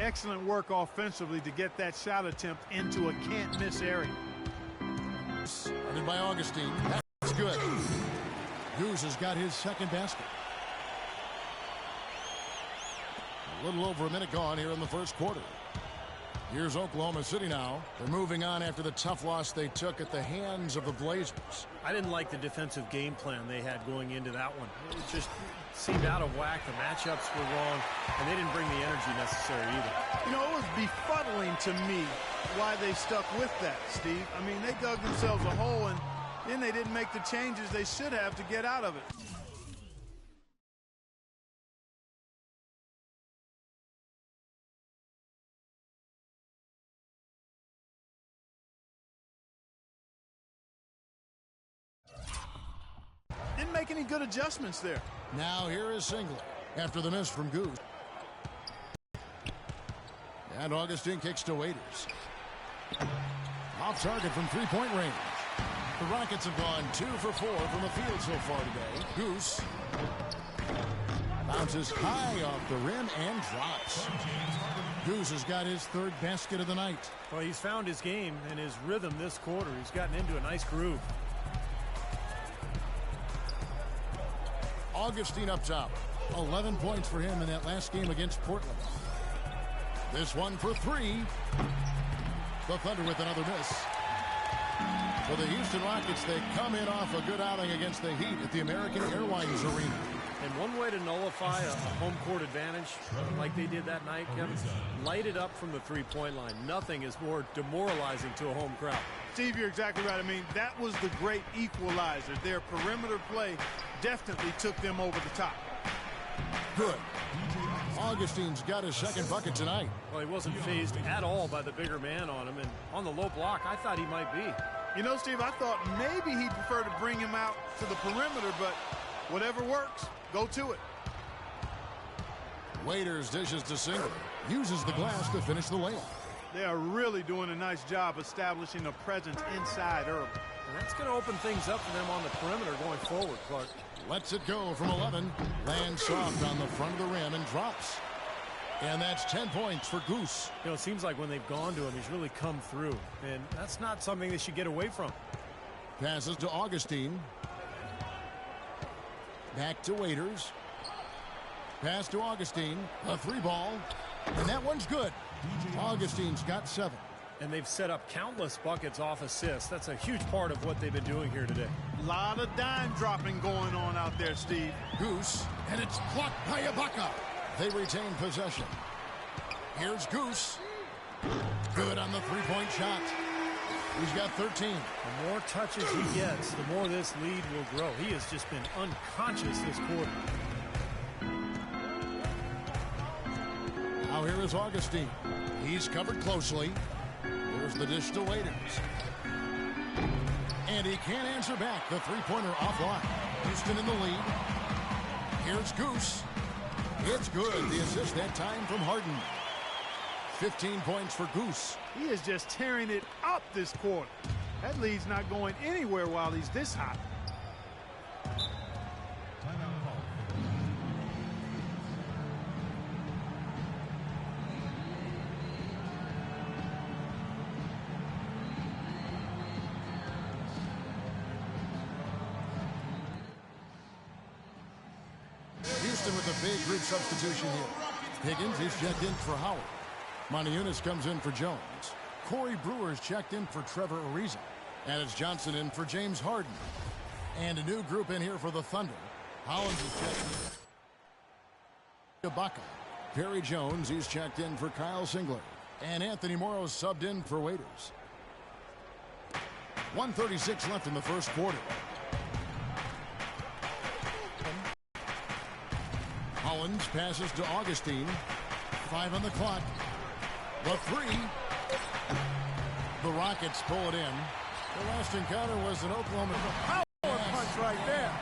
Excellent work offensively to get that shot attempt into a can't-miss area. Started by Augustine. That's good. Goose has got his second basket. A little over a minute gone here in the first quarter. Here's Oklahoma City now. They're moving on after the tough loss they took at the hands of the Blazers. I didn't like the defensive game plan they had going into that one. It just seemed out of whack. The matchups were wrong, and they didn't bring the energy necessary either. You know, it was befuddling to me why they stuck with that, Steve. I mean, they dug themselves a hole, and then they didn't make the changes they should have to get out of it. Didn't make any good adjustments there. Now here is Singler after the miss from Goose. And Augustine kicks to Waiters. Off target from three-point range. The Rockets have gone 2 for 4 from the field so far today. Goose bounces high off the rim and drops. Goose has got his third basket of the night. Well, he's found his game and his rhythm this quarter. He's gotten into a nice groove. Augustine up top. 11 points for him in that last game against Portland. This one for 3. The Thunder with another miss. For the Houston Rockets, they come in off a good outing against the Heat at the American Airlines Arena. And one way to nullify a home court advantage, like they did that night, Kevin, light it up from the three-point line. Nothing is more demoralizing to a home crowd. Steve, you're exactly right. I mean, that was the great equalizer. Their perimeter play definitely took them over the top. Good. Augustine's got his second bucket tonight. Well, he wasn't fazed at all by the bigger man on him, and on the low block, I thought he might be. You know, Steve, I thought maybe he'd prefer to bring him out to the perimeter, but whatever works, go to it. Waiters dishes to Singler. Uses the glass to finish the layup. They are really doing a nice job establishing a presence inside early. And that's going to open things up for them on the perimeter going forward, Clark. Lets it go from 11. Lands soft on the front of the rim and drops. And that's 10 points for Goose. You know, it seems like when they've gone to him, he's really come through. And that's not something they should get away from. Passes to Augustine. Back to Waiters. Pass to Augustine. A 3-ball. And that one's good. Augustine's got 7. And they've set up countless buckets off assists. That's a huge part of what they've been doing here today. A lot of dime dropping going on out there, Steve. Goose, and it's blocked by Ibaka. They retain possession. Here's Goose. Good on the three-point shot. He's got 13. The more touches he gets, the more this lead will grow. He has just been unconscious this quarter. Now here is Augustine. He's covered closely. There's the dish to Waiters. And he can't answer back. The three-pointer offline. Houston in the lead. Here's Goose. It's good. The assist that time from Harden. 15 points for Goose. He is just tearing it up this quarter. That lead's not going anywhere while he's this hot. With a big group substitution here. Higgins is checked in for Howard. Moniunas comes in for Jones. Corey Brewer's checked in for Trevor Ariza. And it's Johnson in for James Harden. And a new group in here for the Thunder. Hollins is checked in. Ibaka. Perry Jones, he's checked in for Kyle Singler. And Anthony Morrow subbed in for Waiters. 1:36 left in the first quarter. Hollins passes to Augustine. 5 on the clock. The 3. The Rockets pull it in. The last encounter was an Oklahoma power punch right there.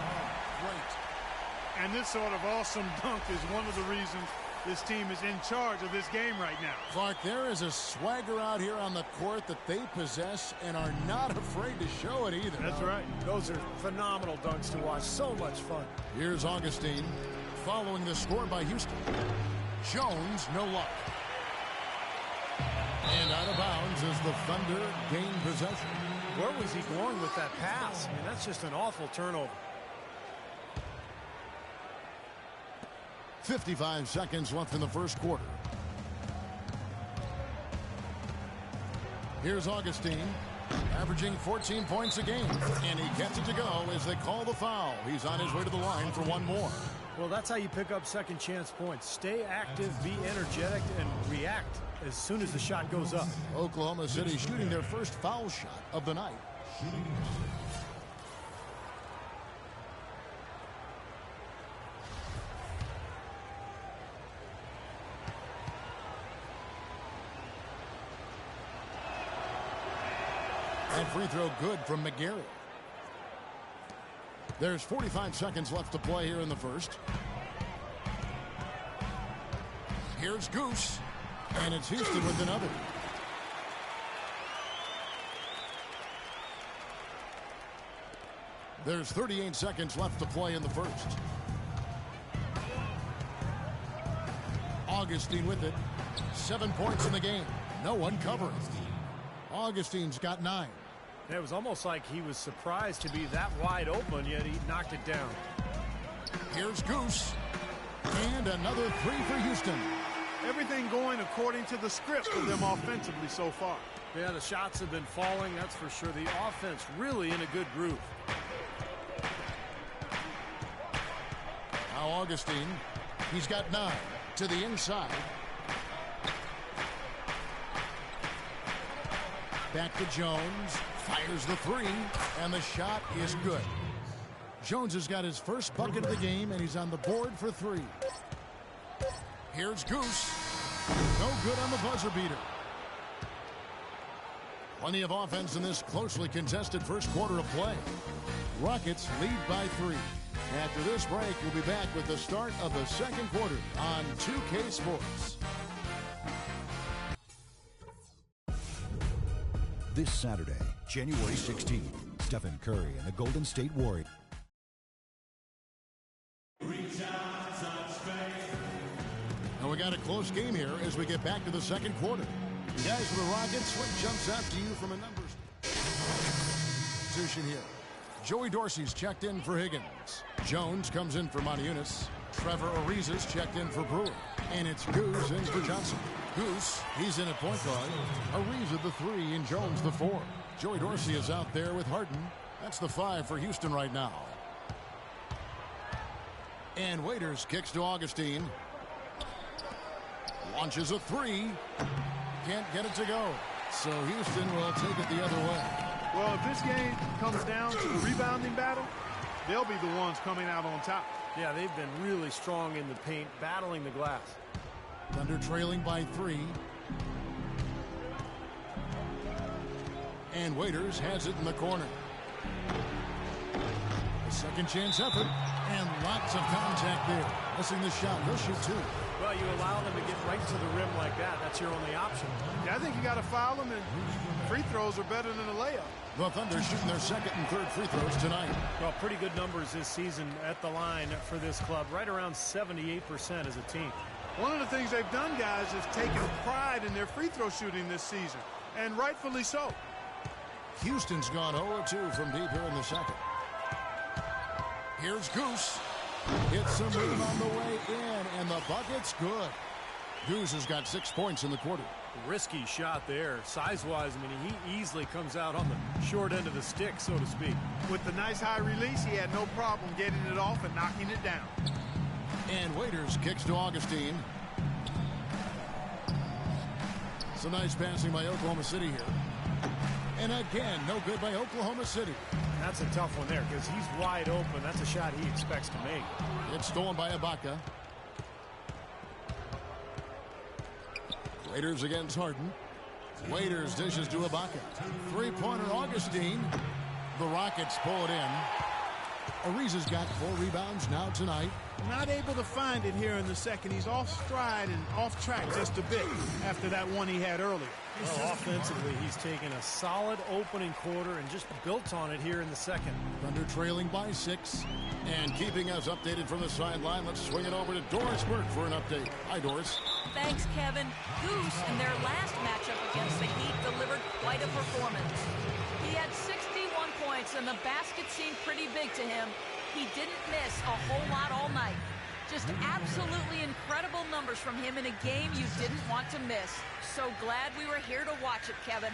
Great. And this sort of awesome dunk is one of the reasons this team is in charge of this game right now. Clark, there is a swagger out here on the court that they possess and are not afraid to show it either. That's right. Those are phenomenal dunks to watch. So much fun. Here's Augustine following the score by Houston. Jones, no luck. And out of bounds as the Thunder gain possession. Where was he going with that pass? I mean, that's just an awful turnover. 55 seconds left in the first quarter. Here's Augustine, averaging 14 points a game. And he gets it to go as they call the foul. He's on his way to the line for one more. Well, that's how you pick up second chance points. Stay active, be energetic, and react as soon as the shot goes up. Oklahoma City shooting their first foul shot of the night. And free throw good from McGarry. There's 45 seconds left to play here in the first. Here's Goose. And it's Houston with another. There's 38 seconds left to play in the first. Augustine with it. 7 points in the game. No one covering. Augustine's got 9. It was almost like he was surprised to be that wide open, yet he knocked it down. Here's Goose. And another three for Houston. Everything going according to the script for them offensively so far. Yeah, the shots have been falling, that's for sure. The offense really in a good groove. Now Augustine. He's got 9 to the inside. Back to Jones. Fires the three, and the shot is good. Jones has got his first bucket of the game, and he's on the board for 3. Here's Goose. No good on the buzzer beater. Plenty of offense in this closely contested first quarter of play. Rockets lead by 3. After this break, we'll be back with the start of the second quarter on 2K Sports. This Saturday, January 16th, Stephen Curry and the Golden State Warriors. And we got a close game here as we get back to the second quarter. The guys for the Rockets, what jumps out to you from a numbers position here? Joey Dorsey's checked in for Higgins. Jones comes in for Moniunas. Trevor Ariza's checked in for Brewer. And it's Goose in for Johnson. Goose, he's in at point guard. Ariza the 3 and Jones the 4. Joey Dorsey is out there with Harden. That's the 5 for Houston right now. And Waiters kicks to Augustine. Launches a 3. Can't get it to go. So Houston will take it the other way. Well, if this game comes down to the rebounding battle, they'll be the ones coming out on top. Yeah, they've been really strong in the paint, battling the glass. Thunder trailing by 3. And Waiters has it in the corner. A second chance effort. And lots of contact there. Missing the shot. He'll shoot 2. Well, you allow them to get right to the rim like that. That's your only option. Yeah, I think you got to foul them, and free throws are better than a layup. The Thunder shooting their second and third free throws tonight. Well, pretty good numbers this season at the line for this club. Right around 78% as a team. One of the things they've done, guys, is taken pride in their free throw shooting this season, and rightfully so. Houston's gone 0-2 from deep here in the second. Here's Goose. Hits some room on the way in, and the bucket's good. Goose has got 6 points in the quarter. Risky shot there. Size-wise, I mean, he easily comes out on the short end of the stick, so to speak. With the nice high release, he had no problem getting it off and knocking it down. And Waiters kicks to Augustine. Some nice passing by Oklahoma City here. And again, no good by Oklahoma City. That's a tough one there because he's wide open. That's a shot he expects to make. It's stolen by Ibaka. Waiters against Harden. Waiters dishes to Ibaka. Three-pointer Augustine. The Rockets pull it in. Ariza's got 4 rebounds now tonight. Not able to find it here in the second. He's off stride and off track just a bit after that one he had earlier. Well, offensively, he's taken a solid opening quarter and just built on it here in the second. Thunder trailing by 6. And keeping us updated from the sideline, let's swing it over to Doris Burke for an update. Hi, Doris. Thanks, Kevin. Goose, in their last matchup against the Heat, delivered quite a performance. He had 61 points, and the basket seemed pretty big to him. He didn't miss a whole lot all night. Just absolutely incredible numbers from him in a game you didn't want to miss. So glad we were here to watch it, Kevin.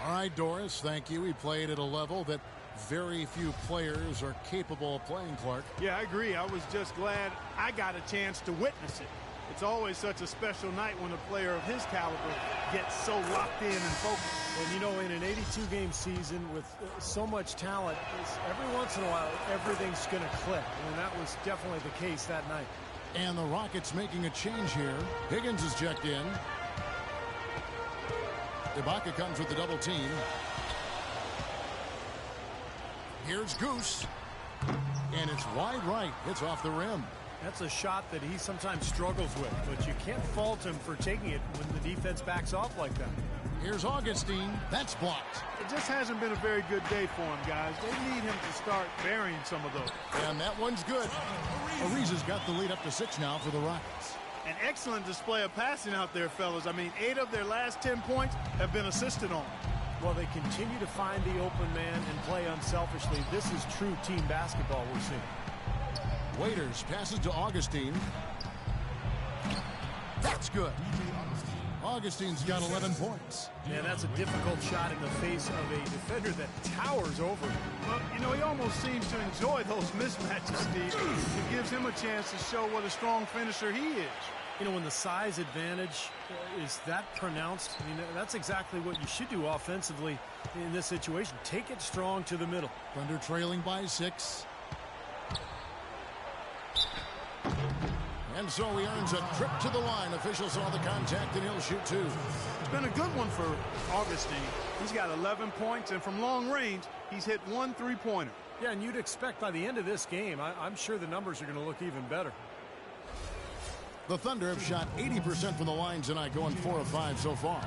All right, Doris, thank you. He played at a level that very few players are capable of playing, Clark. Yeah, I agree. I was just glad I got a chance to witness it. It's always such a special night when a player of his caliber gets so locked in and focused. And, you know, in an 82-game season with so much talent, every once in a while, everything's going to click. And that was definitely the case that night. And the Rockets making a change here. Higgins is checked in. Ibaka comes with the double team. Here's Goose. And it's wide right. It's off the rim. That's a shot that he sometimes struggles with, but you can't fault him for taking it when the defense backs off like that. Here's Augustine. That's blocked. It just hasn't been a very good day for him, guys. They need him to start burying some of those. And that one's good. Ariza's got the lead up to 6 now for the Rockets. An excellent display of passing out there, fellas. I mean, 8 of their last 10 points have been assisted on. Well, they continue to find the open man and play unselfishly. This is true team basketball we're seeing. Waiters passes to Augustine. That's good. Augustine's got 11 points. Man, that's a difficult shot in the face of a defender that towers over him. Well, you know, he almost seems to enjoy those mismatches, Steve. It gives him a chance to show what a strong finisher he is. You know, when the size advantage is that pronounced, I mean, that's exactly what you should do offensively in this situation. Take it strong to the middle. Thunder trailing by 6. And so he earns a trip to the line. Officials saw the contact, and he'll shoot 2. It's been a good one for Augustine. He's got 11 points, and from long range, he's hit 1 3-pointer. Yeah, and you'd expect by the end of this game, I'm sure the numbers are going to look even better. The Thunder have shot 80% from the line tonight, going 4 of 5 so far.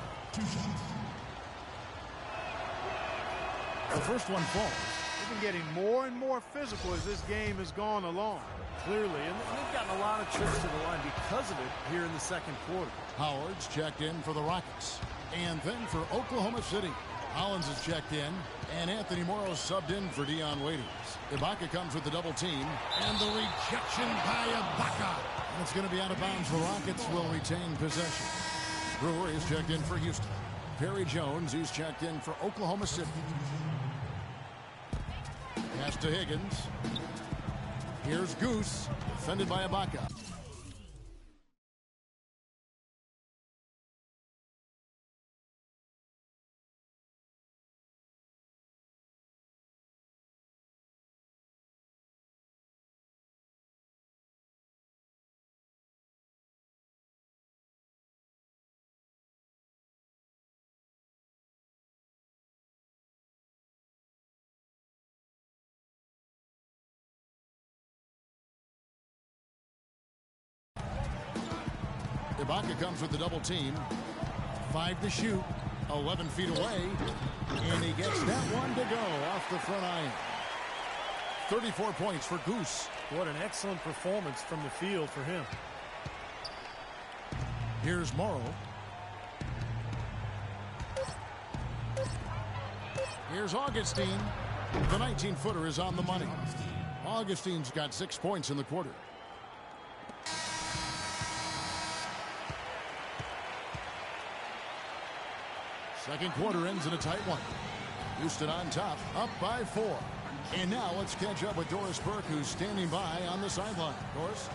The first one falls. They've been getting more and more physical as this game has gone along. Clearly, and they've gotten a lot of trips to the line because of it here in the second quarter. Howard's checked in for the Rockets. And then for Oklahoma City, Hollins is checked in, and Anthony Morrow subbed in for Dion Waiters. Ibaka comes with the double team, and the rejection by Ibaka. And it's going to be out of bounds. The Rockets will retain possession. Brewer is checked in for Houston. Perry Jones, he's checked in for Oklahoma City. Pass to Higgins. Here's Goose, defended by Ibaka. Ibaka comes with the double team. 5 to shoot. 11 feet away. And he gets that one to go off the front iron. 34 points for Goose. What an excellent performance from the field for him. Here's Morrow. Here's Augustine. The 19-footer is on the money. Augustine's got 6 points in the quarter. Second quarter ends in a tight one. Houston on top, up by 4. And now let's catch up with Doris Burke, who's standing by on the sideline. Doris?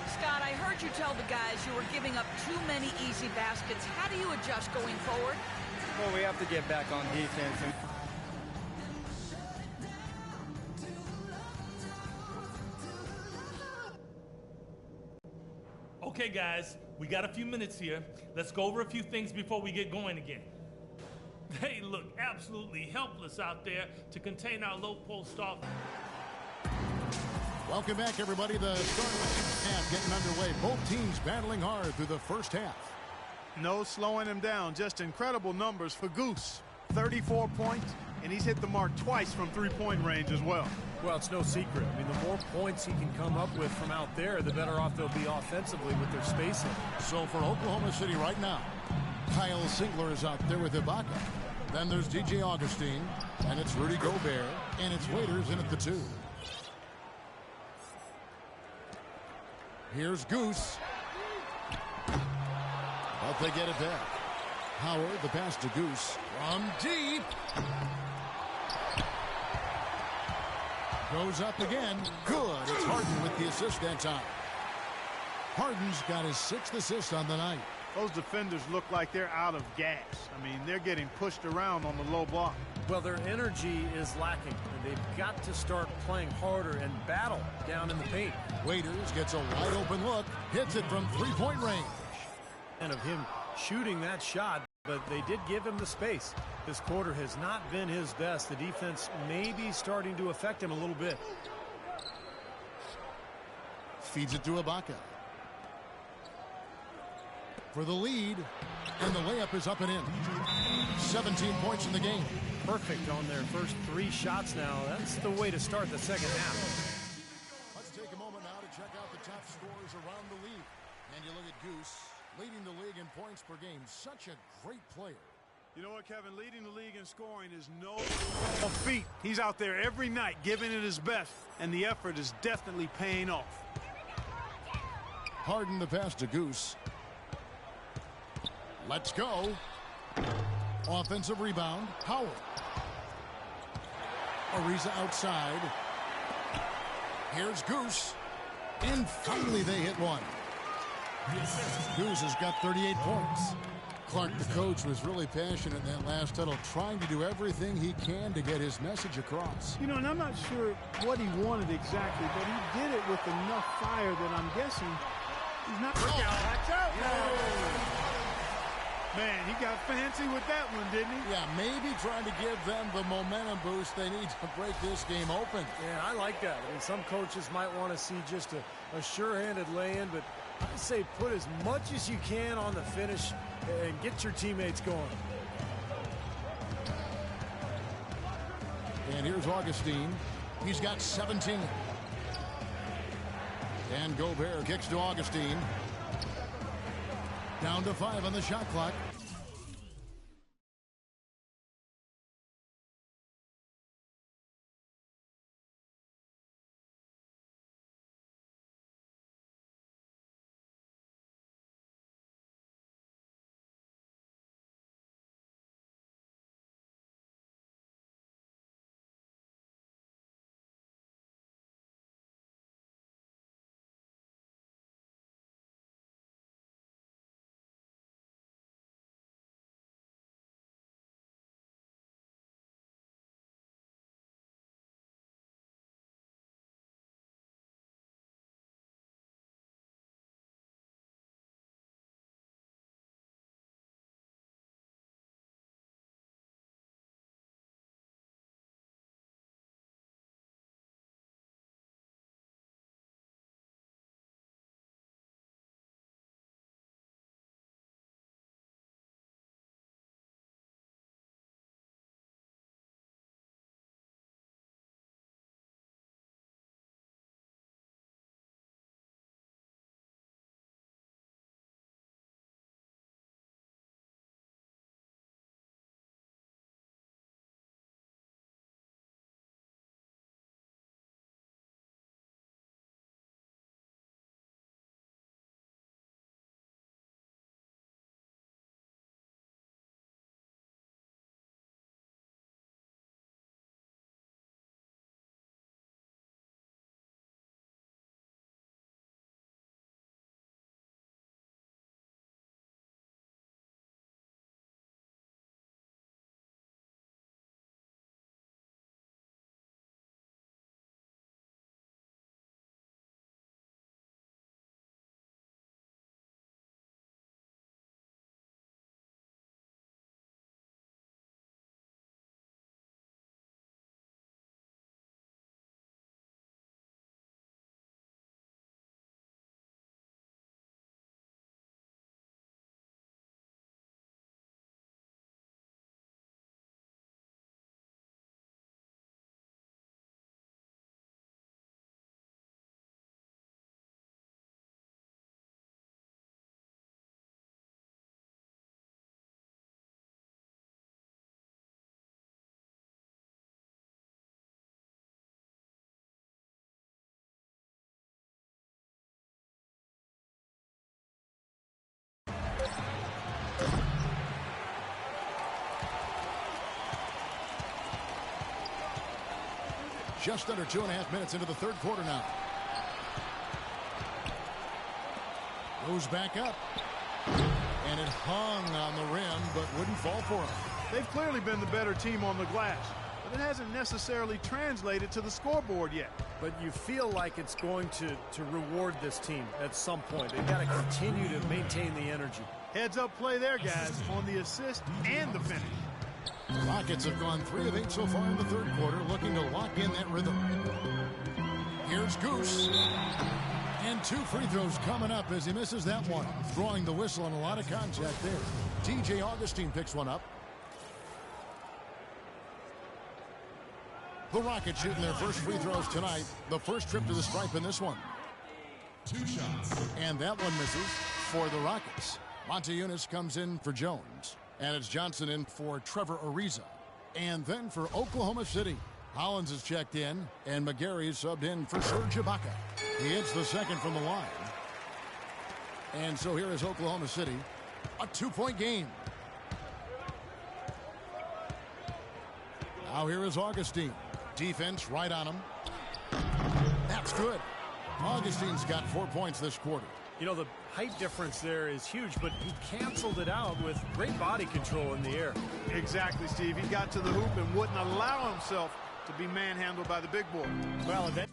Scott, I heard you tell the guys you were giving up too many easy baskets. How do you adjust going forward? Well, we have to get back on defense. Okay, guys, we got a few minutes here. Let's go over a few things before we get going again. They look absolutely helpless out there to contain our low post offense. Welcome back, everybody. The start of the second half getting underway. Both teams battling hard through the first half. No slowing him down. Just incredible numbers for Goose. 34 points, and he's hit the mark twice from three-point range as well. Well, it's no secret. I mean, the more points he can come up with from out there, the better off they'll be offensively with their spacing. So for Oklahoma City right now, Kyle Singler is out there with Ibaka. Then there's DJ Augustine, and it's Rudy Gobert, and it's Waiters in at the 2. Here's Goose. But they get it back. Howard, the pass to Goose. From deep. Goes up again. Good. It's Harden with the assist that time. Harden's got his 6th assist on the night. Those defenders look like they're out of gas. I mean, they're getting pushed around on the low block. Well, their energy is lacking, and they've got to start playing harder and battle down in the paint. Waiters gets a wide open look, hits it from three-point range. And of him shooting that shot, but they did give him the space. This quarter has not been his best. The defense may be starting to affect him a little bit. Feeds it to Ibaka. For the lead, and the layup is up and in. 17 points in the game. Perfect on their first 3 shots now. That's the way to start the second half. Let's take a moment now to check out the top scorers around the league. And you look at Goose, leading the league in points per game. Such a great player. You know what, Kevin? Leading the league in scoring is no feat. He's out there every night giving it his best, and the effort is definitely paying off. Harden the pass to Goose. Let's go. Offensive rebound. Howard. Ariza outside. Here's Goose. And finally they hit one. Goose has got 38 points. Clark, the coach, was really passionate in that last huddle, trying to do everything he can to get his message across. You know, and I'm not sure what he wanted exactly, but he did it with enough fire that I'm guessing he's not. Watch out! Man, he got fancy with that one, didn't he? Yeah, maybe trying to give them the momentum boost they need to break this game open. Yeah, I like that. I mean, some coaches might want to see just a sure-handed lay-in, but I say put as much as you can on the finish and get your teammates going. And here's Augustine. He's got 17. And Gobert kicks to Augustine. Down to 5 on the shot clock. just under 2.5 minutes into the third quarter now. Goes back up. And it hung on the rim, but wouldn't fall for him. They've clearly been the better team on the glass, but it hasn't necessarily translated to the scoreboard yet. But you feel like it's going to reward this team at some point. They've got to continue to maintain the energy. Heads up play there, guys, on the assist and the finish. The Rockets have gone 3 of 8 so far in the third quarter, looking to lock in that rhythm. Here's Goose. And 2 free throws coming up as he misses that one. Throwing the whistle on a lot of contact there. TJ Augustine picks one up. The Rockets shooting their first free throws tonight. The first trip to the stripe in this one. 2 shots. And that one misses for the Rockets. Montejunas comes in for Jones. And it's Johnson in for Trevor Ariza. And then for Oklahoma City, Hollins is checked in, and McGarry is subbed in for Serge Ibaka. He hits the second from the line. And so here is Oklahoma City, a 2-point game. Now here is Augustine. Defense right on him. That's good. Augustine's got 4 points this quarter. You know, the height difference there is huge, but he canceled it out with great body control in the air. Exactly, Steve. He got to the hoop and wouldn't allow himself to be manhandled by the big boy. Well, and then